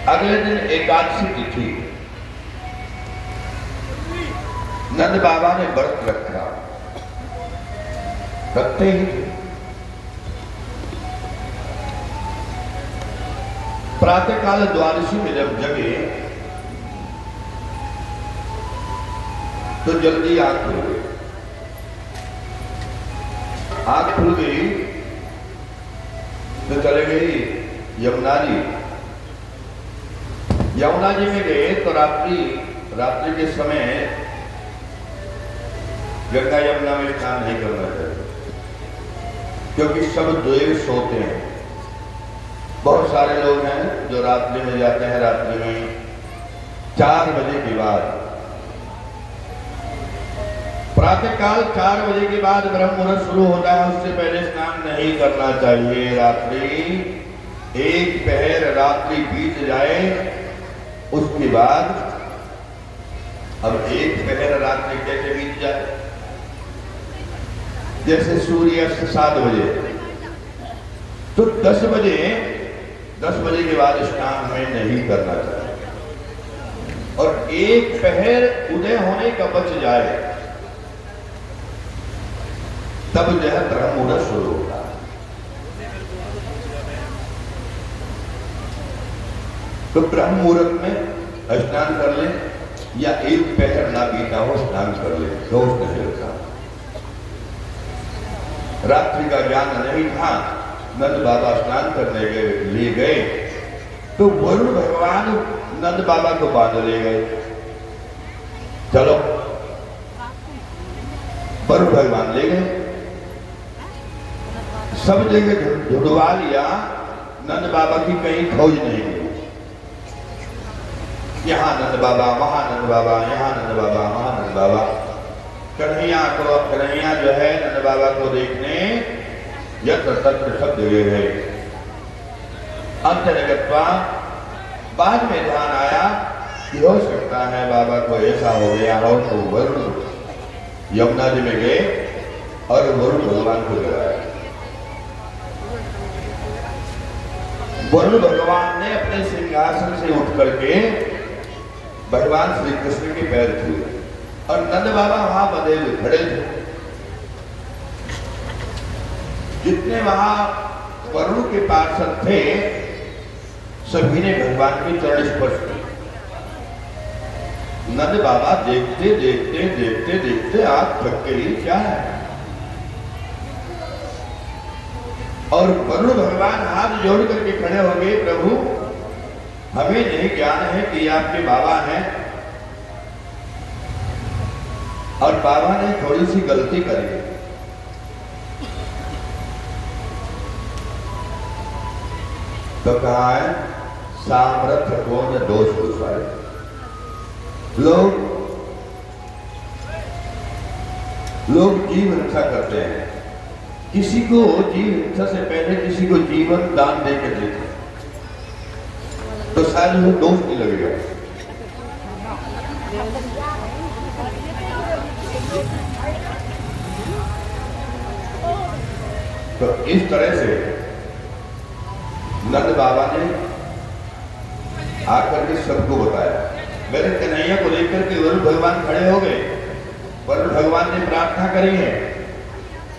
अगले दिन एकादशी तिथि, नंद बाबा ने व्रत रखा, रखते ही थे। प्रातःकाल द्वादशी में जब जगे तो जल्दी आंख खुल गई। आंख खुल गई तो चले गई यमुना जी। यमुना जी में गए तो रात्रि के समय गंगा यमुना में स्नान नहीं करना चाहिए, क्योंकि सब देव सोते हैं। बहुत सारे लोग हैं जो रात्रि में जाते हैं, रात्रि में 4 बजे के बाद, प्रातःकाल 4 बजे के बाद ब्रह्म मुहूर्त शुरू होता है, उससे पहले स्नान नहीं करना चाहिए। रात्रि 1 पहर रात्रि बीत जाए उसके बाद, अब 1 पहर रात्रि कैसे बीत जाए? जैसे सूर्यास्त 7 बजे, तो 10 बजे के बाद स्नान हमें नहीं करना चाहिए। और 1 पहर उदय होने का बच जाए तब जो है ब्रह्म मुहूर्त शुरू होता है। तो ब्रह्म मुहूर्त में स्नान कर ले, या 1 पहर ना बीता हो स्नान कर ले, दोष नहीं होता। रात्रि का ज्ञान नहीं था, नंद बाबा स्नान करने ले गए तो वरुण भगवान नंद बाबा को बांध ले गए। चलो, वरुण भगवान ले गए, सब जगह ढूंढवा लिया, नंद बाबा की कहीं खोज नहीं मिली। यहाँ नंद बाबा, वहां नंद बाबा, यहाँ नंद बाबा, वहां नंद बाबा। कन्हैया जो है नंद बाबा को देखने यत्र तत्र सब जगह गए। अंतर्गतवा बाद में ध्यान आया कि हो सकता है बाबा को ऐसा हो गया हो, तो वरुण यमुना जी में गए और वरुण भगवान को जगाया। वरुण भगवान ने अपने सिंहासन से उठ करके भगवान श्री कृष्ण के पैर छुए, और नंद बाबा वहां बंधे हुए खड़े थे। जितने वहां वरुण के पार्षद थे सभी ने भगवान के चरण स्पर्श किए। नंद बाबा देखते देखते देखते देखते आंख थक गई, क्या है? और वरुण भगवान हाथ जोड़ करके खड़े हो गए, प्रभु हमें नहीं ज्ञान है कि आपके बाबा हैं, और बाबा ने थोड़ी सी गलती करी। तो कहा है सामर्थ्य को न दोष गुसाए। लोग जीव हिंसा करते हैं, किसी को जीव हिंसा से पहले किसी को जीवन दान देकर देते, तो शायद वो दोष नहीं लगेगा। तो इस तरह से नंद बाबा ने आकर के सबको बताया। मेरे कन्हैया को लेकर के वरुण भगवान खड़े हो गए। वरुण भगवान ने प्रार्थना करी है,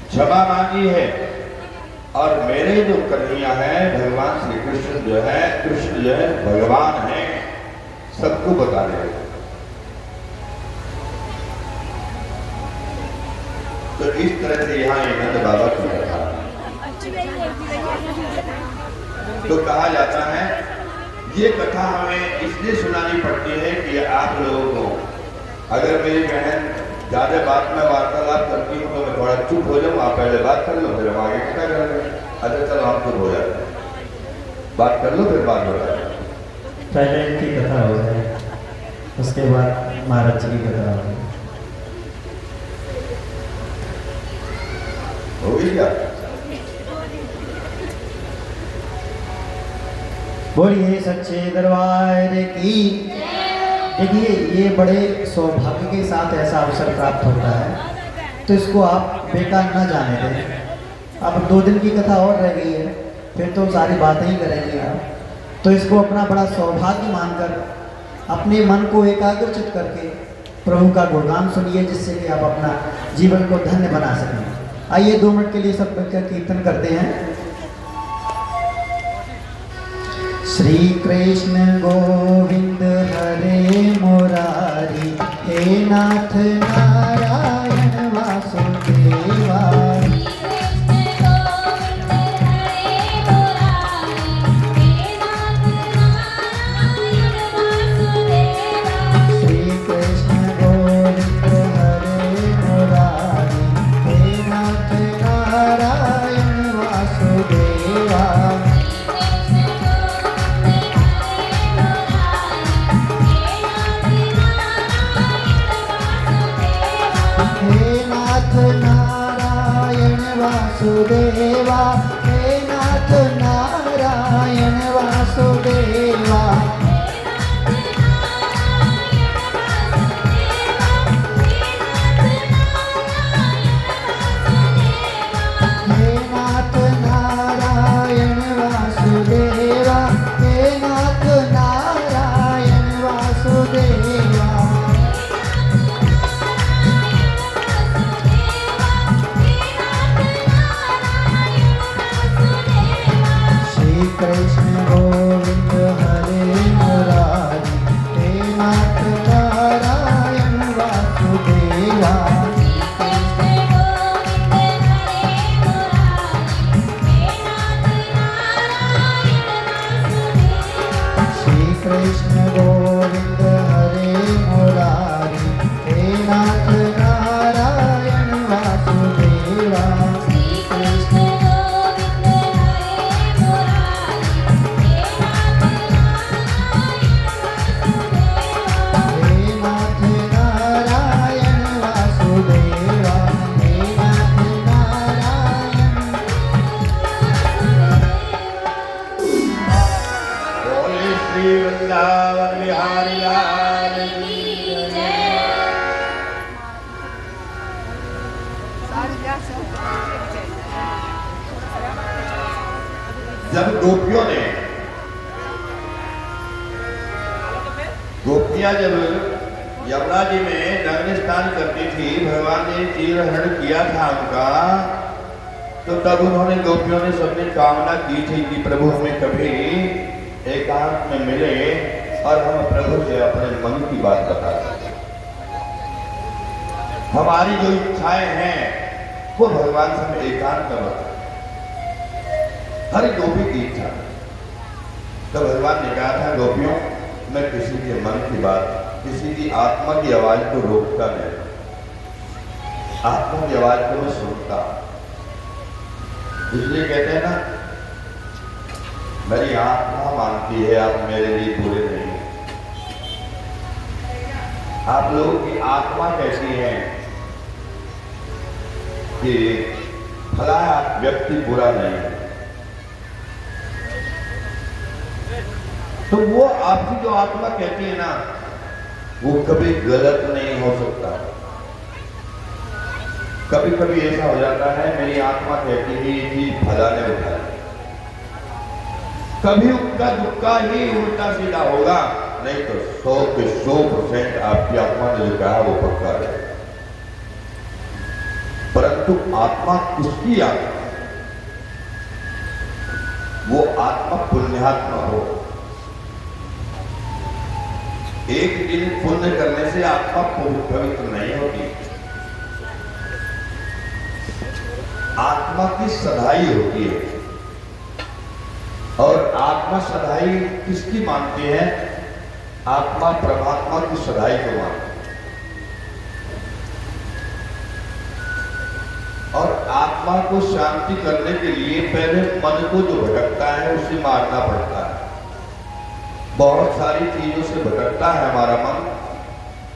क्षमा मांगी है, और मेरे जो कन्हैया है भगवान श्री कृष्ण जो है, कृष्ण जो है भगवान है, सबको बता रहे हैं। तो इस तरह से यहाँ नंद बाबा की कथा। तो कहा जाता है ये कथा हमें इसलिए सुनानी पड़ती है कि आप लोगों को, अगर मेरी बहन ज्यादा बात में वार्तालाप करती हूँ तो मैं थोड़ा चुप हो जाऊँ, आप पहले बात कर लो फिर हम आगे कथा करेंगे। अच्छा चलो आप चुप हो जाते हैं, बात कर लो फिर बात हो जाए। पहले इनकी कथा हो जाए, उसके बाद महाराज जी की कथा हो जाए। हो गई क्या? बोलिए सच्चे दरबार की। देखिए ये बड़े सौभाग्य के साथ ऐसा अवसर प्राप्त होता है, तो इसको आप बेकार न जाने दें। अब 2 दिन की कथा और रह गई है, फिर तो सारी बातें ही करेंगे आप। तो इसको अपना बड़ा सौभाग्य मानकर अपने मन को एकाग्रचित करके प्रभु का गुणगान सुनिए, जिससे कि आप अपना जीवन को धन्य बना सकें। आइए 2 मिनट के लिए सब मिलकर कीर्तन करते हैं। श्री कृष्ण गोविंद हरे मुरारी, हे नाथ नारायण वासुदेवा। वासुदेवा, हे नाथ नारायण वासुदेवा। हे नाथ नारायण वासुदेवा, हे नाथ नारायण वासुदेवा। कृष्ण गोविंद हरे मुरारी, हे नाथ नारायण वासुदेवा। श्री कृष्ण गोविंद हरे मुरारी, हे नाथ नारायण वासुदेवा। वृंदावन बिहारी लाल की जय। जब गोपियां जब यमुना जी में नग्न स्नान करती थी, भगवान ने चीरहरण किया था उनका, तो तब उन्होंने गोपियों ने सबने कामना की थी कि प्रभु हमें कभी एकांत में मिले और हम प्रभु से अपने मन की बात बता सकें। हमारी जो इच्छाएं हैं वो भगवान से हम एकांत में बता। हर गोपी की इच्छा। तो भगवान ने कहा था, गोपियों मैं किसी के मन की बात, किसी की आत्मा की आवाज को रोकता नहीं, आत्मा की आवाज को मैं सुनता। इसलिए कहते हैं ना, मेरी आत्मा मानती है आप मेरे लिए बुरे नहीं। आप लोगों की आत्मा कैसी है कि फला व्यक्ति बुरा नहीं है, तो वो आपकी जो आत्मा कहती है ना, वो कभी गलत नहीं हो सकता। कभी कभी ऐसा हो जाता है, मेरी आत्मा कहती है कि फला ने उठाया, कभी उसका दुक्का ही उल्टा सीधा होगा, नहीं तो 100% आपकी आत्मा ने जो कहा वो पक्का है। परंतु आत्मा किसकी आत्मा? वो आत्मा पुण्यात्मा हो। एक दिन पुण्य करने से आत्मा पवित्र नहीं होती। आत्मा की सदाई होती है। और आत्मा सदाई किसकी मानती है? आत्मा परमात्मा की सदाई को मानती है। और आत्मा को शांति करने के लिए पहले मन को जो भटकता है उसे मारना पड़ता है। बहुत सारी चीजों से भटकता है हमारा मन,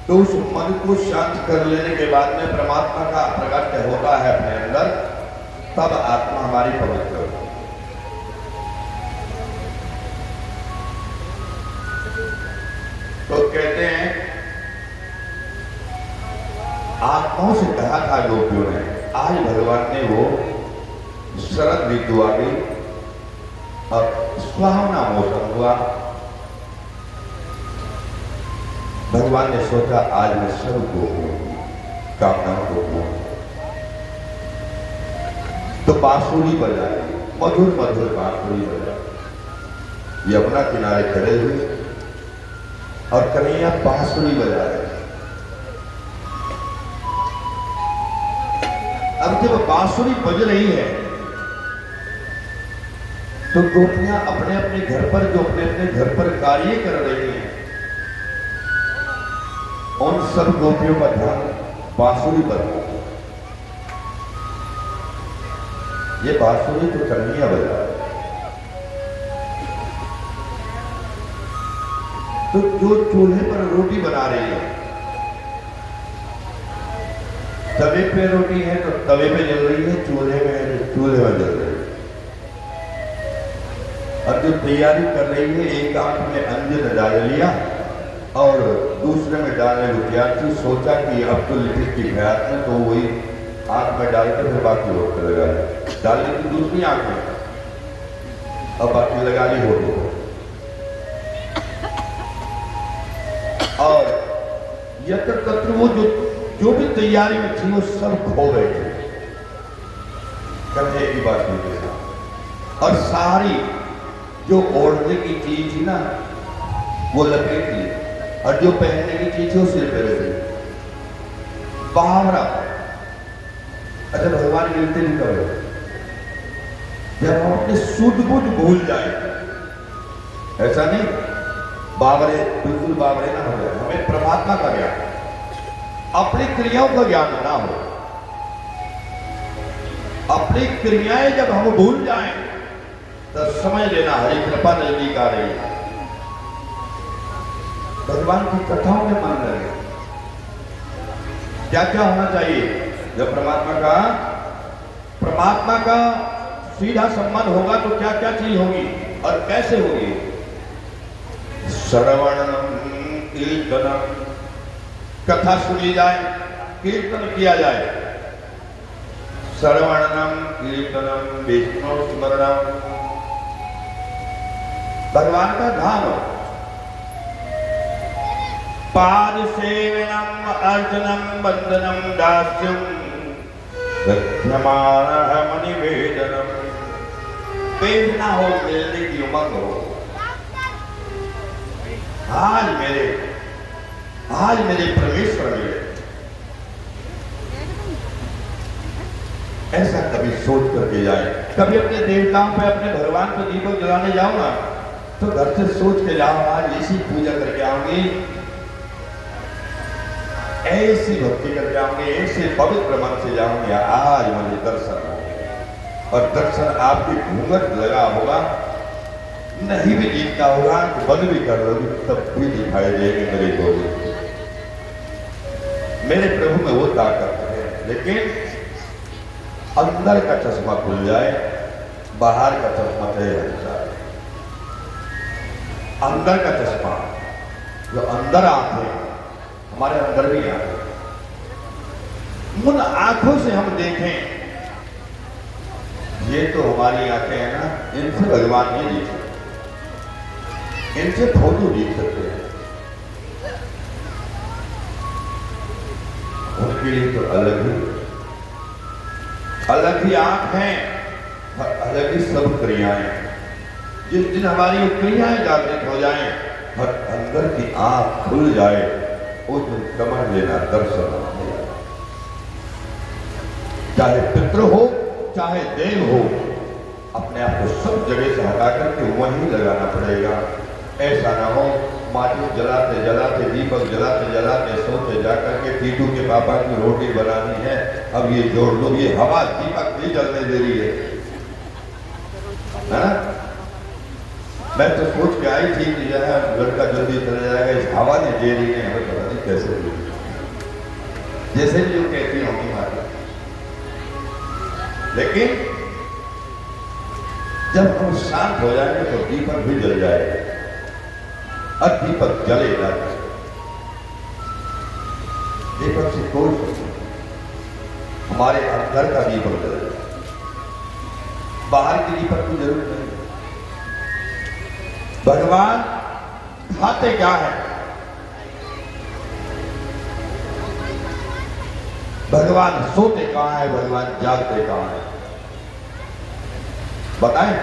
तो उस मन को शांत कर लेने के बाद में परमात्मा का प्रकट होता है अपने अंदर, तब आत्मा हमारी पवित्र होती है। तो कहते हैं, आत्माओं से कहा था गोपियों ने, आज भगवान ने वो शरद ऋतु आ गई और सुहावना मौसम हुआ। भगवान ने सोचा आज मैं सबको कामनाओं को पूर्ण, तो बांसुरी बजाई, मधुर मधुर बांसुरी बजाई। यमुना किनारे खड़े हुए और कन्हैया बांसुरी बजा रहे। अब जब बांसुरी बज रही है तो गोपियां अपने अपने घर पर, जो अपने अपने घर पर कार्य कर रही हैं, उन सब गोपियों का ध्यान बांसुरी पर हो। ये बांसुरी तो कन्हैया बजा रहे। तो जो चूल्हे पर रोटी बना रही है, तवे पे रोटी है तो तवे पे जल रही है, चूल्हे में है तो चूल्हे में जल रही है। और जो तैयारी कर रही है, एक आंख में अंजन डाल लिया और दूसरे में डालने को तैयार थी। सोचा कि अब तो लिपिक की हयात में, तो वही आंख में डाल के फिर बाकी रोक कर लगा ली, डाल ली थी दूसरी आंख में और बाकी लगा ली होगी। और यत्र तत्र वो जो भी तैयारी में थी वो सब खो गए थे कन्हैया की बात के साथ। और सारी जो ओढ़ने की चीज थी ना वो लपेट ली, और जो पहनने की चीज थी वो सिर पे रख ली। बावरा। अच्छा, भगवान मिलते नहीं करो जब हम अपने सुध बुध भूल जाए, ऐसा नहीं बावरे, बिल्कुल बावरे ना हो जाए। हमें परमात्मा का ज्ञान, अपनी क्रियाओं का ज्ञान ना हो। अपनी क्रियाएं जब हम भूल जाएं तो समझ लेना हरी कृपा नजदीक आ रही है। भगवान की कथाओं में मन रहे। क्या क्या होना चाहिए जब परमात्मा का सीधा संबंध होगा तो क्या क्या चीज होगी और कैसे होगी? श्रवणम कीर्तनम, कथा सुनी जाए, कीर्तन किया जाए। श्रवणम कीर्तनम विष्णु स्मरणम, भगवान का ध्यान हो। पाद सेवनम अर्चनम वंदनम दास्यम दक्षमानः मणिवेदनम। प्रेरणा हो, मिलने की उमंग हो। आज मेरे परमेश्वर मिले, ऐसा कभी सोच करके जाए। कभी अपने देवताओं पे, अपने भगवान को दीपक जलाने जाओ ना, तो घर से सोच के जाओ आज ऐसी पूजा करके आऊंगी, ऐसी भक्ति करके आऊंगी, ऐसे पवित्र मन से जाऊंगी, आज मुझे दर्शन हो। और दर्शन आपकी घूंघट लगा होगा, नहीं भी जीतता होगा, बंद भी कर लोगे तब भी दिखाई देगी मेरे गोविंद। मेरे प्रभु में वो ताकत है। लेकिन अंदर का चश्मा खुल जाए, बाहर का चश्मा तय हट जाए। अंदर का चश्मा, जो अंदर आंखें, हमारे अंदर भी आंखें, उन आंखों से हम देखें। ये तो हमारी आंखें हैं ना, इनसे भगवान नहीं देख सकते, इनसे फोटो देख सकते हैं। उनके लिए तो अलग ही आंख है और अलग ही सब क्रियाएं। जिस दिन हमारी क्रियाएं जागृत हो जाएं और अंदर की आंख खुल जाए, उस दिन समझ लेना दर्शन हो जाए। चाहे पितृ हो चाहे देव हो, अपने आप को सब जगह से हटा करके वहीं लगाना पड़ेगा। ऐसा ना हो माचिस जलाते जलाते, दीपक जलाते जलाते सोचे जाकर के टीटू के पापा की रोटी बनानी है, अब ये जोड़ लो, ये हवा दीपक नहीं जलने दे रही है ना? मैं तो सोच के आई थी कि यह लड़का जल्दी चला जाएगा, इस हवा ने दे रही है, हमें पता नहीं कैसे हुई, जैसे भी वो कहती होंगी माता। लेकिन जब हम शांत हो जाएंगे तो दीपक भी जल जाएगा। और दीपक जलेगा, दीपक से कोई हमारे अंदर का दीपक जलेगा, बाहर की दीपक की जरूरत नहीं। भगवान खाते क्या है, भगवान सोते कहां है, भगवान जागते कहां है, बताएं।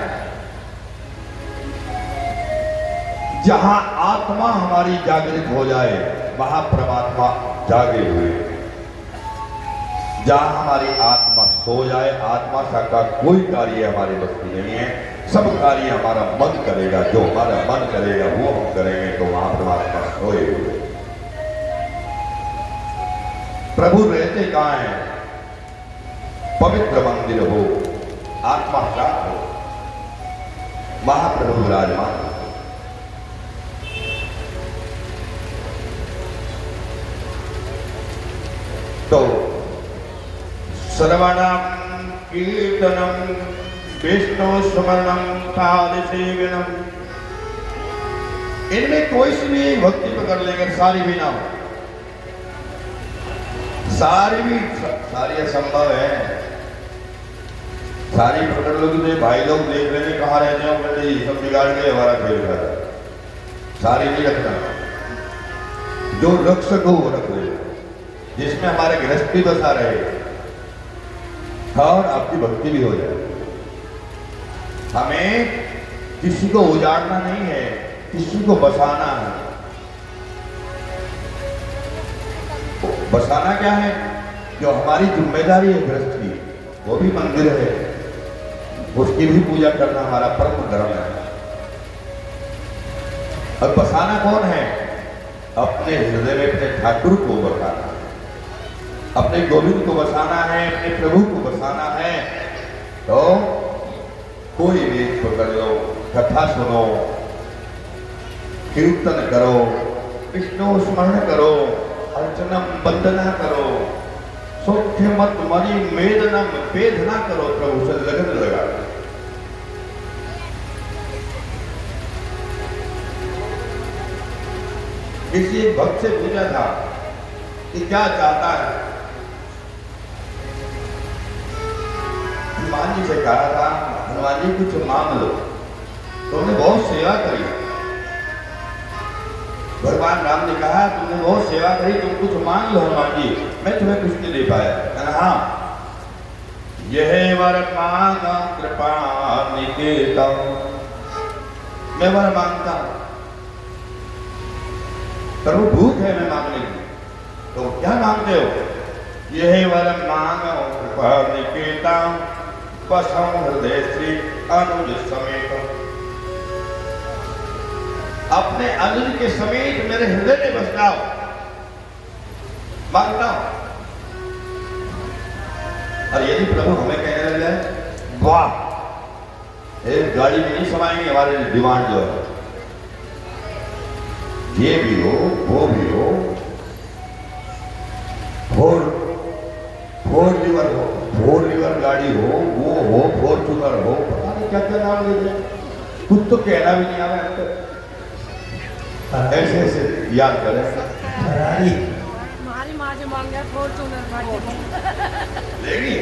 जहां आत्मा हमारी जागृत हो जाए वहां परमात्मा जागे हुए। जहां हमारी आत्मा सो जाए, आत्मा का कोई कार्य हमारे बस की नहीं है, सब कार्य हमारा मन करेगा, जो हमारा मन करेगा वो हम करेंगे, तो वहां परमात्मा सोए हुए। प्रभु रहते कहां है, पवित्र मंदिर हो, आत्मा शांत हो, महाप्रभु विराजमान। तो श्रवणम कीर्तनम विष्णु स्मरणम पाद सेवनम, इनमें कोई सी भी एक भक्ति पकड़ लेंगे, सारी भी ना हो, सारी असंभव है। सारी पकड़ लोगे तो भाई लोग देख लेंगे कहाँ रहते हो, कहते ये सब बिगाड़ के हमारा खेल रहा है। सारी नहीं रखना, जो रख सको वो रख ले, जिसमें हमारे गृहस्थी बसा रहे और आपकी भक्ति भी हो जाए। हमें किसी को उजाड़ना नहीं है, किसी को बसाना है। बसाना क्या है, जो हमारी जिम्मेदारी है गृहस्थ की, वो भी मंदिर है, उसकी भी पूजा करना हमारा परम धर्म है। और बसाना कौन है, अपने हृदय में अपने ठाकुर को बसाना, अपने गोविंद को बसाना है, अपने प्रभु को बसाना है। तो कोई भी पकड़ लो, कथा सुनो, कीर्तन करो, विष्णु स्मरण करो, अर्चना वंदना करो, सौख्य मत मरी मेदना वेदना करो, प्रभु से लगन लगा। किसी एक भक्त से पूछा था कि क्या चाहता है, हनुमान जी से कहा था, हनुमान जी कुछ मांग लो, तो उन्होंने बहुत सेवा करी। भगवान राम ने कहा तुमने बहुत सेवा करी, तुम कुछ मांग लो हनुमान जी, मैं तुम्हें कुछ नहीं दे पाया। कहना हाँ, यह वर मांगा कृपा निकेतन, मैं वर मांगता हूं, प्रभु भूख है मैं मांगने की, तो क्या मांगते हो, यह वर मांगो कृपा निकेतन, बसम हृदय श्री अनुज समेत, अपने अनुज के समेत मेरे हृदय में बस जाओ, मांगता हूं। और यदि प्रभु हमें कहने लग जाए वाह एक गाड़ी में नहीं समाएंगे, हमारे डिमांड जो है ये भी हो वो भी हो, फोर लीवर गाड़ी हो, वो हो, फॉर्च्यूनर हो, पता नहीं क्या क्या नाम ले जाए, कुछ तो कहना भी नहीं आ रहा है। ऐसे ऐसे याद करें, हमारी माँ जो मांग गया फॉर्च्यूनर लेगी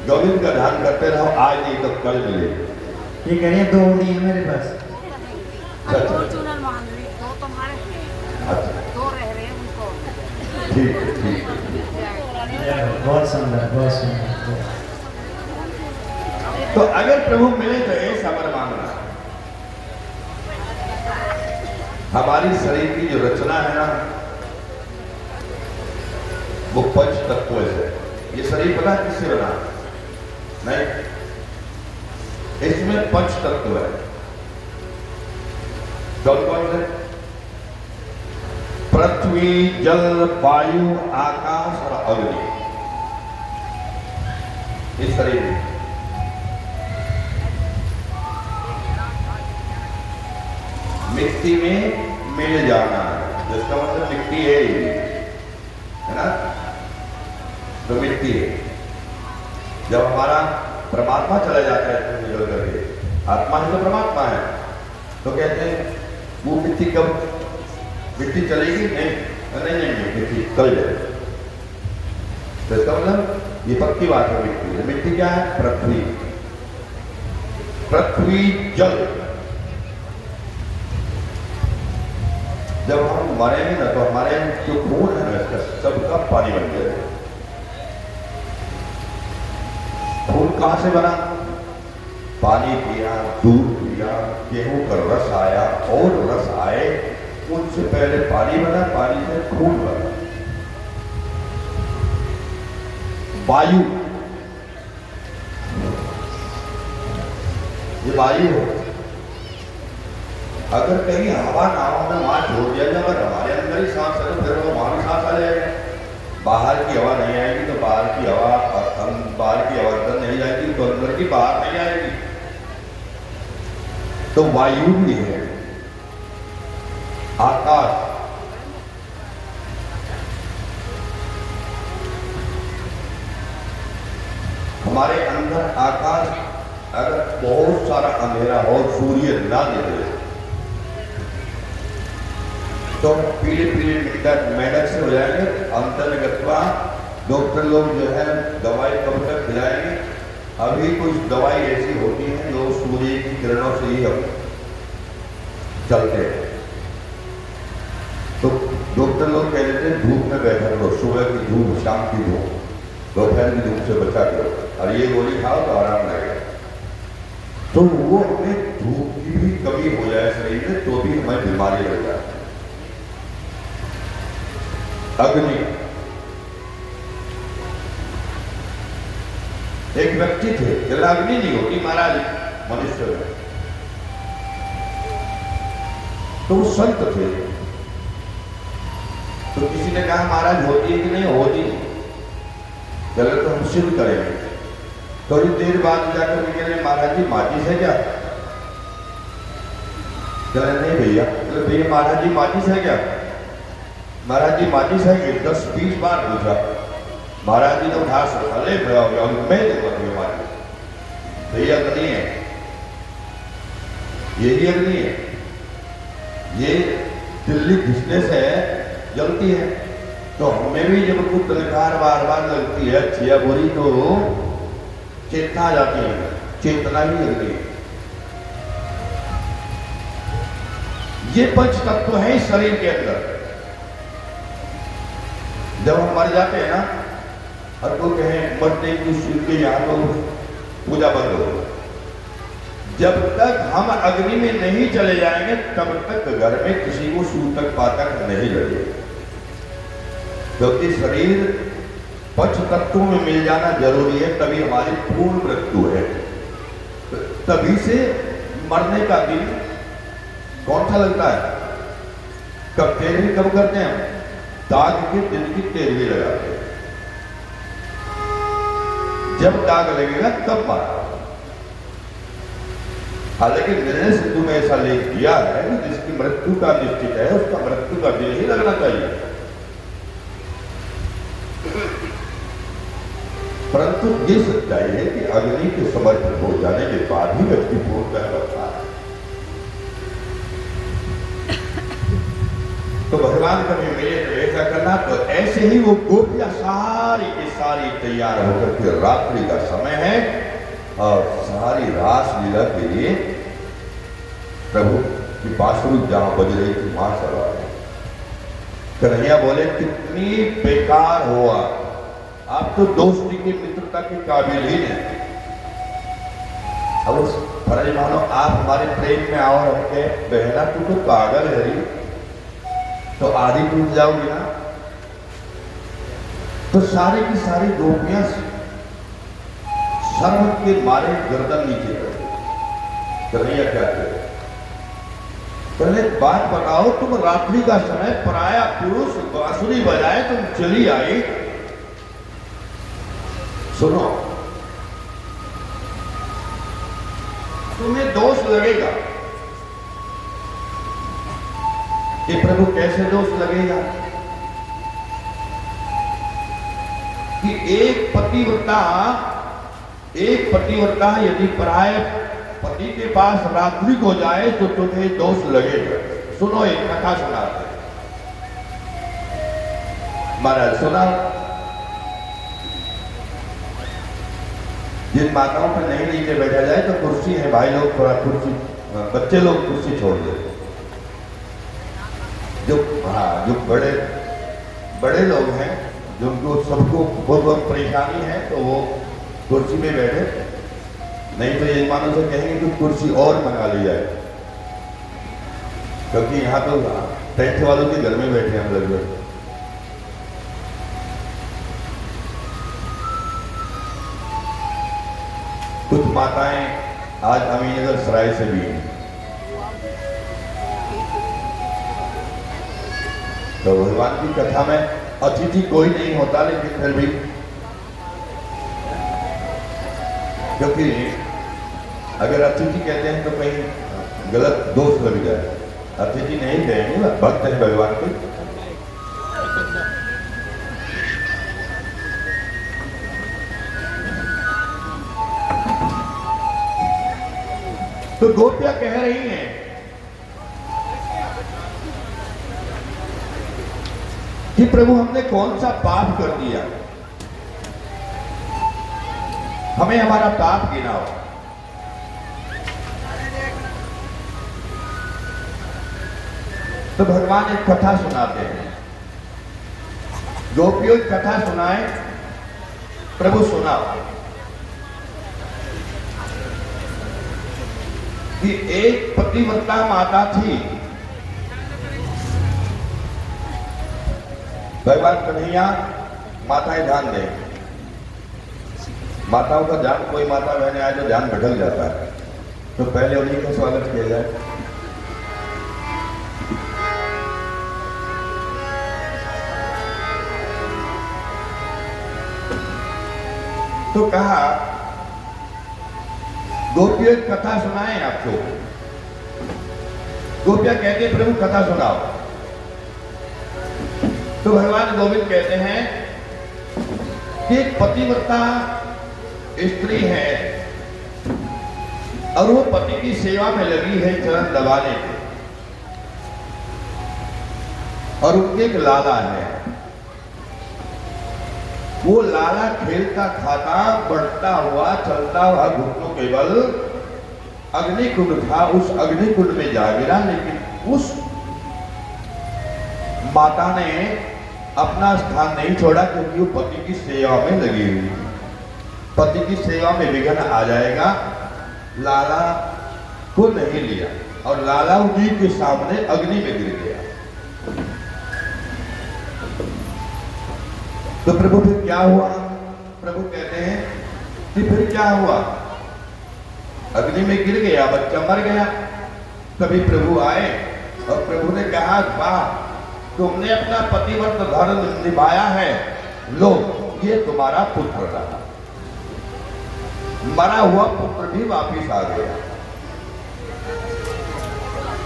गोविंद का ध्यान करते रहो, आज नहीं तो कल मिले। ये कह रही है 2 OD है मेरे पास, फॉर्च्यूनर मांग रही, 2 तुम्हारे, 2 रह रहे हैं उनको। ठीक है, ठीक है। बहुत सुंदर, बहुत सुंदर। तो अगर प्रभु मिले तो ऐसा वर मांगना। हमारी शरीर की जो रचना है ना, वो पंच तत्वों से, ये शरीर पता किससे बना नहीं, इसमें पंच तत्व है। कौन कौन से, पृथ्वी जल वायु आकाश और अग्नि, इस शरीर में मिट्टी में मिल जाना, जिसका मतलब मिट्टी है ना, तो मिट्टी है। जब हमारा परमात्मा चला जाता है निकल करके, आत्मा ही तो परमात्मा है, तो कहते हैं वो मिट्टी कब, मिट्टी चलेगी नहीं, मिट्टी कल जाएगी। तो इसका मतलब ये पक्की बात है। मिट्टी क्या है, पृथ्वी, पृथ्वी जल जब हम मरेंगे ना तो हमारे जो खून है ना इसका सबका पानी बन जाएगा। खून कहां से बना? पानी पिया, दूध पिया, गेहूं का रस आया और रस आए, उनसे पहले पानी बना, पानी से खून बना। वायु, ये वायु हो, अगर कहीं हवा ना हो में वहां छोड़ दिया जाए, अगर हमारे अंदर ही सांस है तो फिर वो वहां भी सांस आ जाएगा। बाहर की हवा नहीं आएगी तो बाहर की हवा, बाहर की हवा अंदर नहीं जाएगी तो अंदर की बाहर नहीं आएगी। तो वायु भी है, आकाश, हमारे अंदर आकाश अगर बहुत सारा अंधेरा हो, सूर्य ना दिखे तो पीले पीले मेंढक से हो जाएंगे। अंतर्गतवा डॉक्टर लोग जो है दवाई कब तक खिलाएंगे? अभी कुछ दवाई ऐसी होती है जो सूर्य की किरणों से ही हम चलते हैं। तो डॉक्टर लोग कह देते हैं धूप में बैठा करो, सुबह की धूप, शाम की धूप, दोपहर की धूप से बचा करो, और ये गोली खाओ तो आराम लगेगा। तो वो हमें धूप की भी कमी हो जाए शरीर में तो भी हमें बीमारी लग जाती है। अग्नि, एक व्यक्ति थे, जला अग्नि नहीं होती महाराज मनुष्य में, तो वो संत थे। तो किसी ने कहा महाराज होती है कि नहीं? होती नहीं। चलो तो हम सिद्ध करेंगे। थोड़ी देर बाद जाकर निकले, महाराज जी माचिस है क्या? चले नहीं भैया। चलो भैया महाराज जी माचिस है क्या? महाराज जी माचिस है कि 10-20 बार पूछा। महाराज जी ने उठा अरे मैं देखूंगा माचिस, भैया अग्नि है, यही अग्नि है, ये दिल्ली घिसने से जलती है। तो हमें भी जब कुछ तनकार बार बार लगती है अच्छी या बुरी तो चेतना आ जाती है, चेतना भी अग्नि है। ये पंच तत्व है इस शरीर के अंदर। जब हम मर जाते हैं ना, हर को कहें मरने की शिव के यहाँ तो पूजा बंद हो। जब तक हम अग्नि में नहीं चले जाएंगे तब तक घर में किसी को सूतक पातक नहीं लगेगा, क्योंकि शरीर पंच तत्वों में मिल जाना जरूरी है, तभी हमारी पूर्ण मृत्यु है। तभी से मरने का दिन कौन सा लगता है? कब तेरहवीं कब करते हैं हम? दाग के दिन की 13वीं लगाते हैं। जब दाग लगेगा तब मारा। हालांकि निर्णय सिंधु में ऐसा लेख दिया है कि जिसकी मृत्यु का निश्चित है उसका मृत्यु का दिन ही लगना चाहिए। परंतु ये सच्चाई है कि अग्नि के समर्पित हो जाने के बाद ही व्यक्ति पूर्ण होता है। तो भगवान कभी मिले तो ऐसा करना। तो ऐसे ही वो गोपियां सारी की सारी तैयार होकर के रात्रि का समय है और सारी रास लीला के लिए प्रभु की बांसुरी जहां बज रही थी वहां चला है। कन्हैया बोले कितनी बेकार हुआ, आप तो दोस्ती की मित्रता के काबिल ही नहीं। अब उस फर्ज मानो आप हमारे प्रेम में आओ रखे, बहना तू तो पागल है री, तो आधी टूट जाओगी ना। तो सारी की सारी गोपियां शर्म के मारे गर्दन नीचे कर। कन्हैया क्या करे? पहले बात बताओ, तुम रात्रि का समय पराया पुरुष बांसुरी बजाए तुम चली आई, सुनो तुम्हें दोष लगेगा कि प्रभु कैसे दोष लगेगा कि एक पतिव्रता यदि पराय पति के पास रात्रि को जाए तो तुम्हें दोष लगेगा। सुनो एक कथा सुनाते महाराज, सुना। जिन माताओं पर नहीं नीचे बैठा जाए तो कुर्सी है भाई लोग, थोड़ा कुर्सी, बच्चे लोग कुर्सी छोड़ दे। जो जो बड़े बड़े लोग हैं, जिनको सबको बहुत परेशानी है, तो वो कुर्सी में बैठे, नहीं तो यजमानों से कहेंगे कि कुर्सी और मंगा ली जाए, क्योंकि यहाँ तो टेंथ वालों के घर में बैठे हम लगभग। कुछ माताएं आज अमीनगर सराय से भी हैं, तो भगवान की कथा में अतिथि कोई नहीं होता, लेकिन फिर भी क्योंकि अगर अतिथि कहते हैं तो कहीं गलत दोष लग जाए, अतिथि नहीं कहेंगे, भक्त है भगवान के। तो गोपियां कह रही हैं कि प्रभु हमने कौन सा पाप कर दिया, हमें हमारा पाप गिनाओ। तो भगवान एक कथा सुनाते हैं, गोपियों की कथा सुनाए, प्रभु सुनाओ कि एक पतिव्रता माता थी, भगवान कन्हैया माताएं ध्यान दें, माताओं का ध्यान, कोई माता बहने आए तो ध्यान भटक जाता है, तो पहले उन्हीं का स्वागत किया जाए। तो कहा गोपियों की कथा सुनाए आपको। गोपियां कहते हैं प्रभु कथा सुनाओ। तो भगवान गोविंद कहते हैं कि एक पतिव्रता स्त्री है और वो पति की सेवा में लगी है चरण दबाने के, और उनके एक लाला है, वो लाला खेलता खाता बढ़ता हुआ चलता हुआ घुटनों के बल अग्निकुंड था, उस अग्निकुंड में जा गिरा, लेकिन उस माता ने अपना स्थान नहीं छोड़ा, क्योंकि वो पति की सेवा में लगी हुई, पति की सेवा में विघ्न आ जाएगा, लाला को नहीं लिया और लाला उन्हीं के सामने अग्नि में गिर गया। तो प्रभु फिर क्या हुआ? प्रभु कहते हैं कि फिर क्या हुआ, अग्नि में गिर गया, बच्चा मर गया। तभी प्रभु आए और प्रभु ने कहा, वाह, तुमने अपना पतिव्रत धर्म निभाया है, लो ये तुम्हारा पुत्र रहा। मरा हुआ पुत्र भी वापिस आ गया।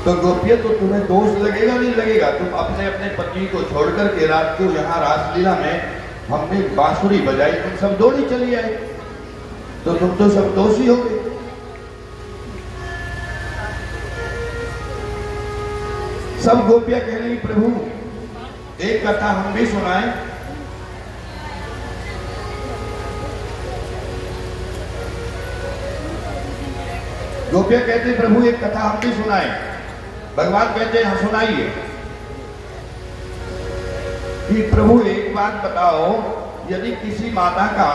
तो गोपियां, तो तुम्हें दोष लगेगा नहीं लगेगा? तुम अपने अपने पति को छोड़कर के रात को यहाँ रासलीला में हमने बांसुरी बजाई, तुम सब दौड़ी चली आए, तो तुम तो सब दोषी हो गए। सब गोपियां कह रही, प्रभु एक कथा हम भी सुनाएं। गोपियां कहते हैं, प्रभु एक कथा हम भी सुनाएं। भगवान कहते हैं, हाँ सुनाइए। कि प्रभु एक बात बताओ, यदि किसी माता का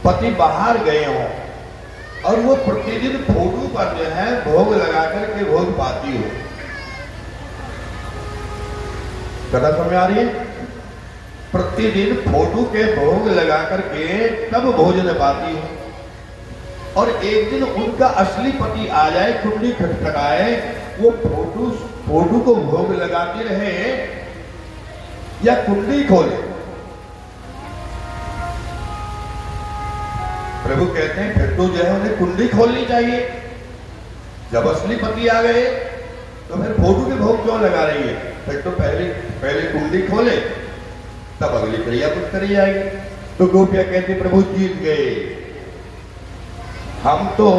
पति बाहर गए हो और वो प्रतिदिन फोटो पर जो है भोग लगा करके भोज पाती हो, कथा समझ आ रही है? प्रतिदिन फोटो के भोग लगा करके तब भोजन पाती हो, और एक दिन उनका असली पति आ जाए, कुंडली खटखटाए, वो फोटो को भोग लगाती रहे या कुंडली खोले? प्रभु कहते हैं फिर तो जो है उन्हें कुंडली खोलनी चाहिए। जब असली पति आ गए तो फिर फोटो के भोग क्यों लगा रही है? फिर तो पहले कुंडली खोले, तब अगली क्रिया कुछ करी जाएगी। तो गोपियां कहती, प्रभु जीत गए, हम तो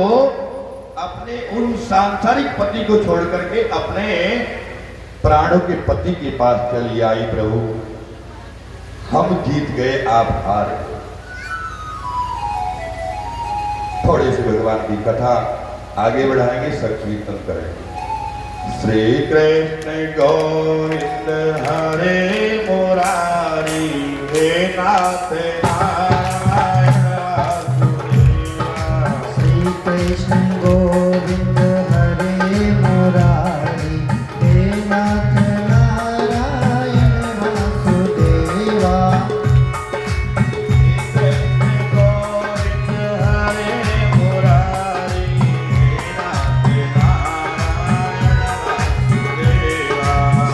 अपने उन सांसारिक पति को छोड़ करके अपने प्राणों के पति के पास चली आई। प्रभु हम जीत गए, आप हार गए। थोड़े से भगवान की कथा आगे बढ़ाएंगे, संकीर्तन करेंगे। श्री कृष्ण गोविंद हरे मुरारी हे नाथ नारायण वासुदेवा। श्री कृष्ण गोविंद हरे मुरारी हे नाथ नारायण वासुदेवा।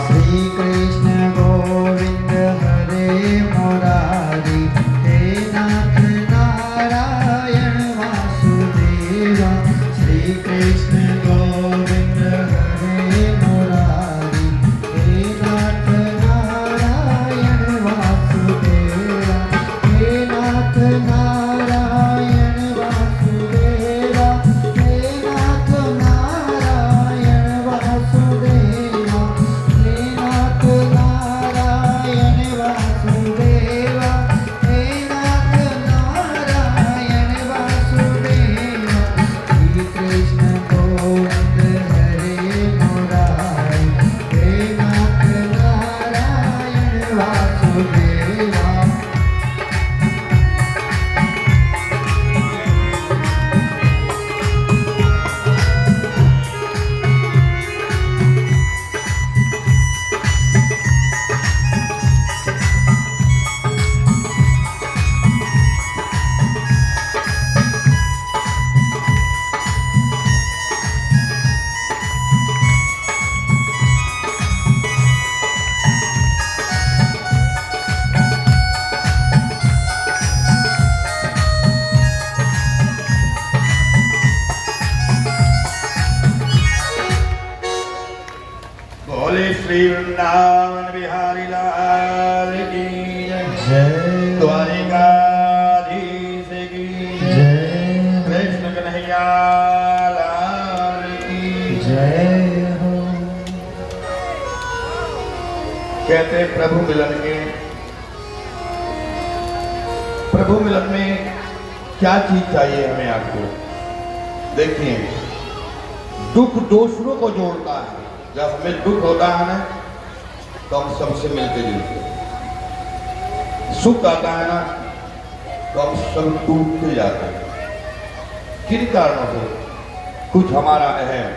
श्री कृष्ण गोविंद हरे मुरारी हे नाथ नारायण वासुदेवा। श्री कृष्ण गोविंद हरे मुरारी हे नाथ नारायण वासुदेवा। हे नाथ नारायण वासुदेवा। हे नाथ नारायण वासुदेवा। हे नाथ नारायण वासुदेवा। हे नाथ नारायण वासुदेवा। श्री कृष्ण गोविंद हरे मुरारी हे नाथ नारायण वासुदेवा। बोले श्री वृंदावन बिहारी लाल की जय द्वारिकाधीश की जय कृष्ण कन्हैया लाल की जय हो। कहते प्रभु मिलन में क्या चीज चाहिए हमें आपको। देखिए, दुख दूसरों को जोड़ता है। जब हमें दुख होता है ना तो हम सबसे मिलते जुलते हैं। सुख आता है ना तो हम सब टूटते जाते हैं। किन कारणों से? कुछ हमारा अहम,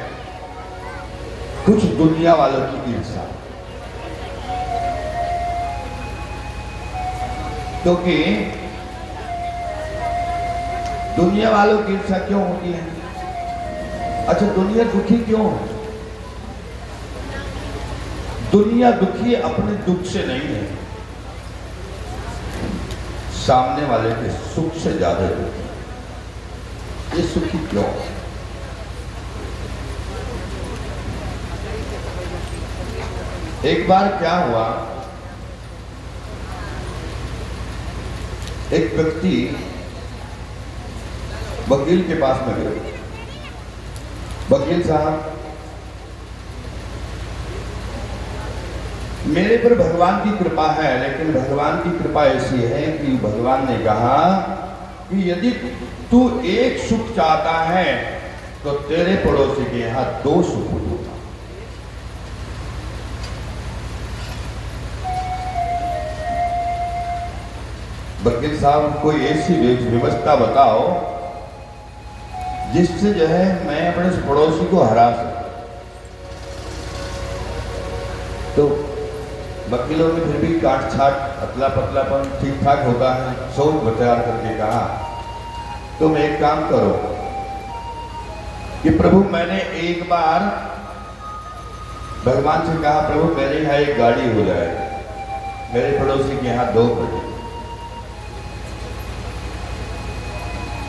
कुछ दुनिया वालों की ईर्ष्या। क्योंकि दुनिया वालों की ईर्ष्या क्यों होती है? अच्छा, दुनिया दुखी क्यों है? दुनिया दुखी अपने दुख से नहीं है, सामने वाले के सुख से ज्यादा दुखी। ये सुखी क्यों? एक बार क्या हुआ, एक व्यक्ति वकील के पास में गया। वकील साहब, मेरे पर भगवान की कृपा है, लेकिन भगवान की कृपा ऐसी है कि भगवान ने कहा कि यदि तू एक सुख चाहता है तो तेरे पड़ोसी के यहां 2 सुख दूंगा। वकील साहब, कोई ऐसी व्यवस्था बताओ जिससे जो है मैं अपने पड़ोसी को हरा सकूं। तो वकीलों ने फिर भी काट छाट अतला पतलापन ठीक ठाक होता है, सोच विचार करके कहा तुम एक काम करो कि प्रभु, मैंने एक बार भगवान से कहा प्रभु मेरे यहाँ एक गाड़ी हो जाए, मेरे पड़ोसी के यहाँ 2 बजे।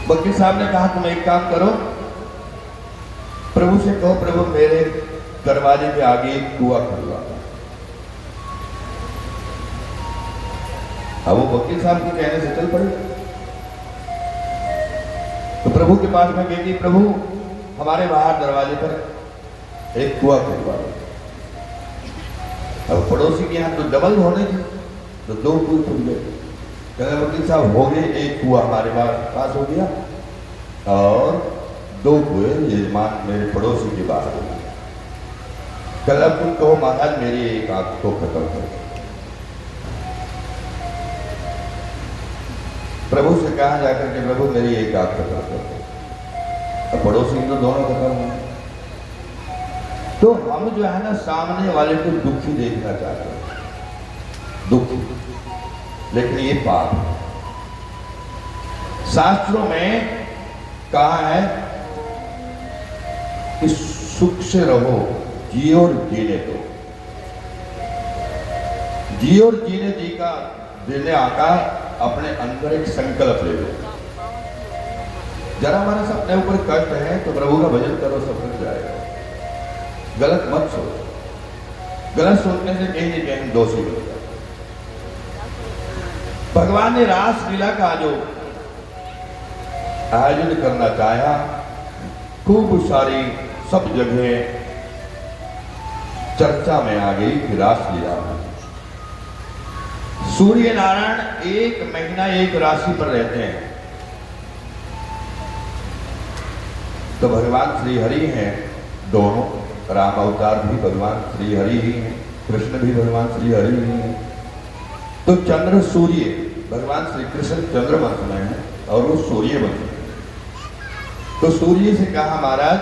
वकील साहब ने कहा तुम एक काम करो, प्रभु से कहो प्रभु मेरे दरवाजे के आगे एक कुआं खुलवा। अब वो वकील साहब के कहने से चल पड़े। तो प्रभु के पास में गई, प्रभु हमारे बाहर दरवाजे पर एक कुआं खुलवा। अब पड़ोसी के यहाँ तो डबल होने थे, तो 2 कुएं खुल गए। कहते वकील साहब हो गए, एक कुआं हमारे पास हो गया और 2 कुएं यजमान मेरे पड़ोसी के बाहर हो गए। कल अब तुम कहो महाराज मेरी एक आंख को खत्म कर। प्रभु से कहा जाकर के प्रभु मेरी एक आंख खत्म कर। अब पड़ोसी तो दोनों खत्म हुए। तो हम जो है ना सामने वाले को दुखी देखना चाहते हैं, दुखी, लेकिन ये पाप है। शास्त्रों में कहा है कि सुख से रहो, जियो और जीने दो। जियो और जीने जी का देने आका अपने अंदर एक संकल्प ले लो। जरा हमारे से अपने ऊपर कष्ट है तो प्रभु का भजन करो, सब मिल जाएगा। गलत मत सोचो, गलत सोचने से कहीं नहीं कहीं दोषी हो जाए। भगवान ने रास लीला का जो आयोजन करना चाहा, खूब सारी सब जगह चर्चा में आ गई कि रास लीला में सूर्य नारायण एक महीना एक राशि पर रहते हैं। तो भगवान श्री हरि हैं दोनों, राम अवतार भी भगवान श्री हरि ही हैं, कृष्ण भी भगवान श्री हरि ही हैं। तो चंद्र सूर्य, भगवान श्री कृष्ण चंद्रवंश में है और वो सूर्य वंश में। तो सूर्य से कहा महाराज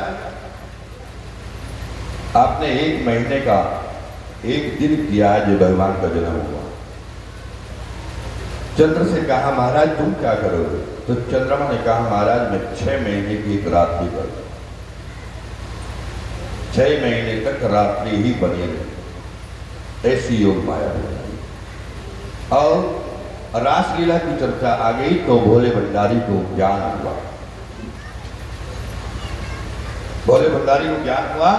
आपने एक महीने का एक दिन किया है जो भगवान का जन्म हुआ। चंद्र से कहा महाराज तुम क्या करोगे? तो चंद्रमा ने कहा महाराज मैं 6 महीने की एक रात्रि कर दूं, 6 महीने तक रात्रि ही बनी रही, ऐसी योग माया बनाई। और रासलीला की चर्चा आ गई तो भोले भंडारी को ज्ञान हुआ। भोले भंडारी को ज्ञान हुआ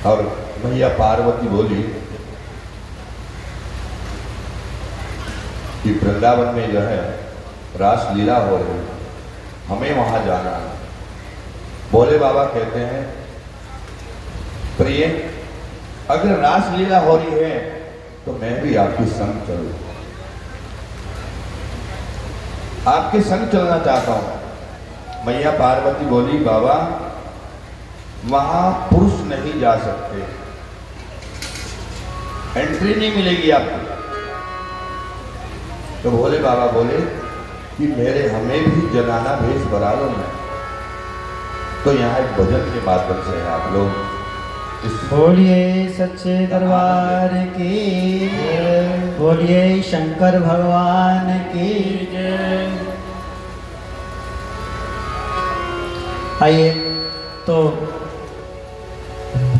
और भैया पार्वती बोली कि वृंदावन में जो है रासलीला हो रही है, हमें वहां जाना है। भोले बाबा कहते हैं प्रिय अगर रासलीला हो रही है तो मैं भी आपके संग चलूं, आपके संग चलना चाहता हूं। मैया पार्वती बोली बाबा वहां पुरुष नहीं जा सकते, एंट्री नहीं मिलेगी आपको। तो भोले बाबा बोले कि मेरे हमें भी जनाना भेष बना लो ना। तो यहाँ एक भजन के माध्यम से आप लोग बोलिए सच्चे दरबार की, बोलिए शंकर भगवान की जय। आइए, तो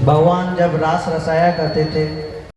भगवान जब रास रसाया करते थे